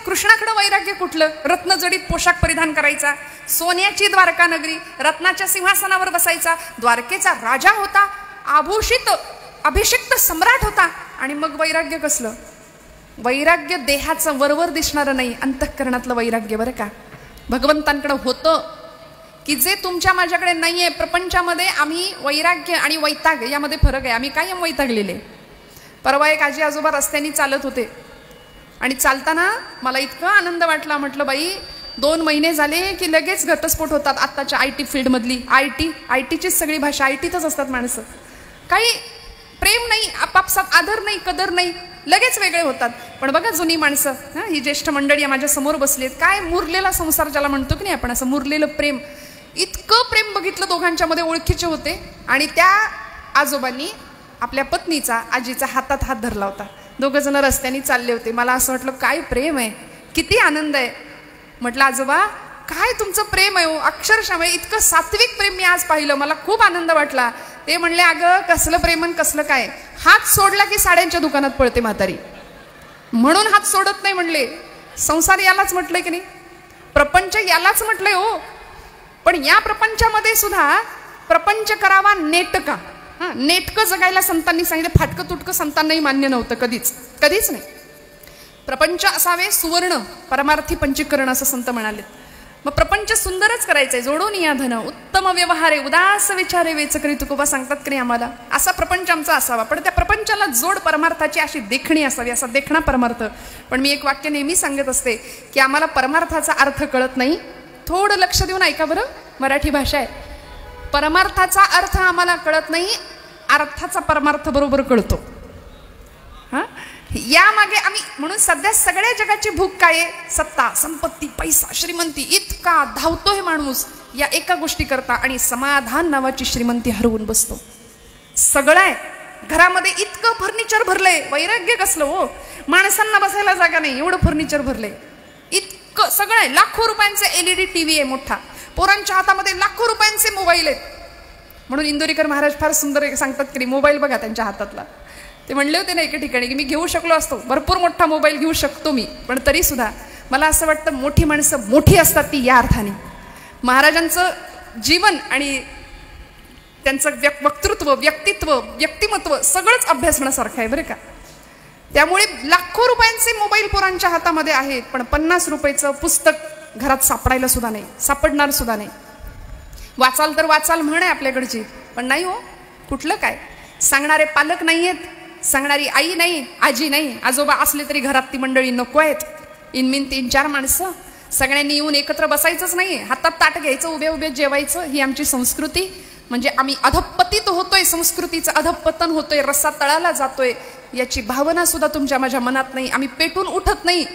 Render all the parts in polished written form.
कृष्णाकडे वैराग्य कुठलं? रत्नजडीत पोशाख परिधान करायचा, सोन्याची द्वारका नगरी, रत्नाच्या सिंहासनावर बसायचा, द्वारकेचा राजा होता, आभूषित अभिषिक्त सम्राट होता. आणि मग वैराग्य कसलं? वैराग्य देहाचं वरवर दिसणारं नाही, अंतःकरणातलं वैराग्य बरं का. भगवंतांकडे होतं की जे तुमच्या माझ्याकडे नाहीये. प्रपंचामध्ये आम्ही वैराग्य आणि वैताग यामध्ये फरक आहे. आम्ही कायम वैतागलेले. परवा एक आजी आजोबा रस्त्याने चालत होते आणि चालताना मला इतका आनंद वाटला. म्हटलं बाई 2 महिने झाले की लगेच घटस्फोट होतात. आत्ताच्या IT फील्डमधली आयटीचीच सगळी भाषा, आयटीतच असतात माणसं. काही प्रेम नाही, आपापसात आदर नाही, कदर नाही, लगेच वेगळे होतात. पण बघा जुनी माणसं, ही ज्येष्ठ मंडळी माझ्या समोर बसली आहेत, काय मुरलेला संसार ज्याला म्हणतो की नाही आपण, असं मुरलेलं प्रेम. इतकं प्रेम बघितलं दोघांच्या मध्ये, ओळखीचे होते. आणि त्या आजोबांनी आपल्या पत्नीचा, आजीचा हातात हात धरला होता. 2 जण रस्त्याने चालले होते. मला असं वाटलं काय प्रेम आहे, किती आनंद आहे. म्हटलं आजोबा काय तुमचं प्रेम आहे, अक्षरशः इतकं सात्विक प्रेम मी आज पाहिलं, मला खूप आनंद वाटला. ते म्हणले अगं कसलं प्रेमन कसलं काय, हात सोडला की साड्यांच्या दुकानात पळते म्हातारी, म्हणून हात सोडत नाही म्हणले. संसार यालाच म्हटलंय की नाही, प्रपंच यालाच म्हटलंय हो. पण या प्रपंचामध्ये सुद्धा प्रपंच करावा नेटका. नेटकं जगायला संतांनी सांगितलं. फाटकं तुटकं संतांनाही मान्य नव्हतं कधीच, कधीच नाही. प्रपंच असावे सुवर्ण, परमार्थी पंचीकरण असं संत म्हणाले. मग प्रपंच सुंदरच करायचंय, जोडून या धन, उत्तम व्यवहारे, उदास विचारे, वेचकरी तुकोबा सांगतात की नाही आम्हाला. असा प्रपंच आमचा असावा. पण त्या प्रपंचाला जोड परमार्थाची अशी देखणी असावी, असा देखणा परमार्थ. पण मी एक वाक्य नेहमी सांगत असते की आम्हाला परमार्थाचा अर्थ कळत नाही. थोडं लक्ष देऊन ऐका बरं, मराठी भाषा आहे. परमार्थाचा अर्थ आम्हाला कळत नाही, अर्थाचा परमार्थ बरोबर कळतो. यामागे आम्ही, म्हणून सध्या सगळ्या जगाची भूक काय आहे? सत्ता, संपत्ती, पैसा, श्रीमंती. इतका धावतोय माणूस या एका गोष्टी करता आणि समाधान नावाची श्रीमंती हरवून बसतो. सगळं आहे घरामध्ये, इतकं फर्निचर भरलंय. वैराग्य कसलं हो, माणसांना बसायला जागा नाही, एवढं फर्निचर भरलंय. इतकं सगळं आहे. लाखो रुपयांचे LED TV आहे मोठा, पोरांच्या हातामध्ये लाखो रुपयांचे मोबाईल आहेत. म्हणून इंदोरीकर महाराज फार सुंदर सांगतात की मोबाईल बघा त्यांच्या हातातला. ते म्हणले होते ना एके ठिकाणी की मी घेऊ शकलो असतो, भरपूर मोठा मोबाईल घेऊ शकतो मी, पण तरी सुद्धा मला असं वाटतं मोठी माणसं मोठी असतात ती या अर्थाने. महाराजांचं जीवन आणि त्यांचं वक्तृत्व, व्यक्तित्व, व्यक्तिमत्व सगळंच अभ्यासण्यासारखं आहे बरं का. त्यामुळे लाखो रुपयांचे मोबाईल पोरांच्या हातामध्ये आहेत, पण 50 रुपयाचं पुस्तक घरात सापडायला सुद्धा नाही, सापडणार सुद्धा नाही. वाचाल तर वाचाल म्हण आहे आपल्याकडची, पण नाही हो, कुठलं काय. सांगणारे पालक नाही आहेत, सांगणारी आई नाही, आजी नाही, आजोबा असले तरी घरात ती मंडळी नको आहेत. इनमिन 3-4 माणसं, सगळ्यांनी येऊन एकत्र बसायचंच नाही, हातात ताट घ्यायचं, उभे उभे जेवायचं, ही आमची संस्कृती. म्हणजे आम्ही अधपतित होतोय, संस्कृतीचं अधपतन होतोय, रस्सा तळाला जातोय, याची भावना सुद्धा तुमच्या माझ्या मनात नाही. आम्ही पेटून उठत नाही.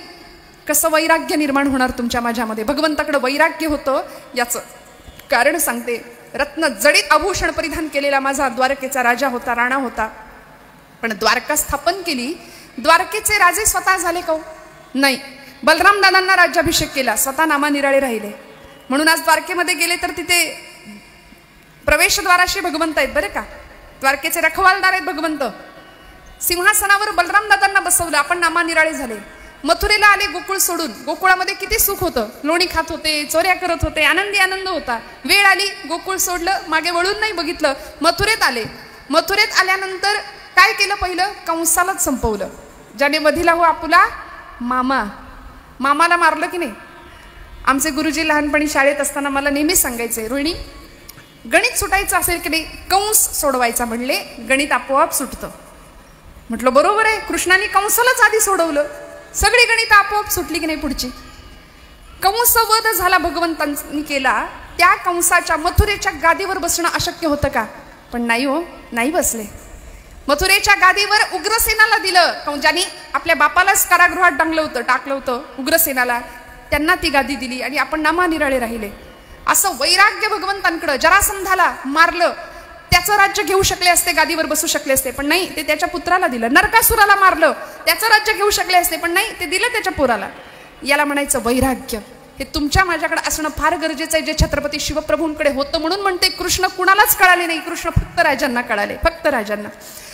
कसं वैराग्य निर्माण होणार तुमच्या माझ्यामध्ये? भगवंताकडे वैराग्य होतं याचं कारण सांगते. रत्न जडित आभूषण परिधान केलेला माझा द्वारकेचा राजा होता, राणा होता. पण द्वारका स्थापन केली, द्वारकेचे राजे स्वतः झाले का? नाही. बलराम दादांना राज्याभिषेक केला, स्वतः नामानिराळे राहिले. म्हणून आज द्वारकेमध्ये गेले तर तिथे प्रवेशद्वाराशी भगवंत आहेत बरं का. द्वारकेचे रखवालदार आहेत भगवंत. सिंहासनावर बलराम दादांना बसवलं, आपण नामानिराळे झाले. मथुरेला आले गोकुळ सोडून. गोकुळामध्ये किती सुख होतं, लोणी खात होते, चोऱ्या करत होते, आनंदी आनंद होता. वेळ आली, गोकुळ सोडलं, मागे वळून नाही बघितलं, मथुरेत आले. मथुरेत आल्यानंतर काय केलं? पहिलं कंसालाच संपवलं. ज्याने वधिला हो आपुला मामा, मामाला मारलं की नाही. आमचे गुरुजी लहानपणी शाळेत असताना मला नेहमी सांगायचे, रोहिणी गणित सुटायचं असेल की नाही, कंस सोडवायचा म्हणले, गणित आपोआप सुटतं. म्हटलं बरोबर आहे, कृष्णाने कंसालाच आधी सोडवलं, सगळी गणित आपोआप सुटली की नाही पुढची. कंस वध झाला भगवंतांनी केला, त्या कंसाच्या मथुरेच्या गादीवर बसणं अशक्य होतं का? पण नाही हो, नाही बसले. मथुरेच्या गादीवर उग्रसेनाला दिलं, ज्यांनी आपल्या बापालाच कारागृहात टाकलं होतं उग्रसेनाला, त्यांना ती गादी दिली आणि आपण नामानिराळे राहिले. असं वैराग्य भगवंतांकडं. जरासंधाला मारलं, त्याचं राज्य घेऊ शकले असते, गादीवर बसू शकले असते, पण नाही, ते त्याच्या पुत्राला दिलं. नरकासुराला मारलं, त्याचं राज्य घेऊ शकले असते, पण नाही, ते दिलं त्याच्या पोराला. याला म्हणायचं वैराग्य. हे तुमच्या माझ्याकडे असणं फार गरजेचं आहे, जे छत्रपती शिवप्रभूंकडे होतं. म्हणून म्हणते कृष्ण कुणालाच कळाले नाही, कृष्ण फक्त राजांना कळाले, फक्त राजांना.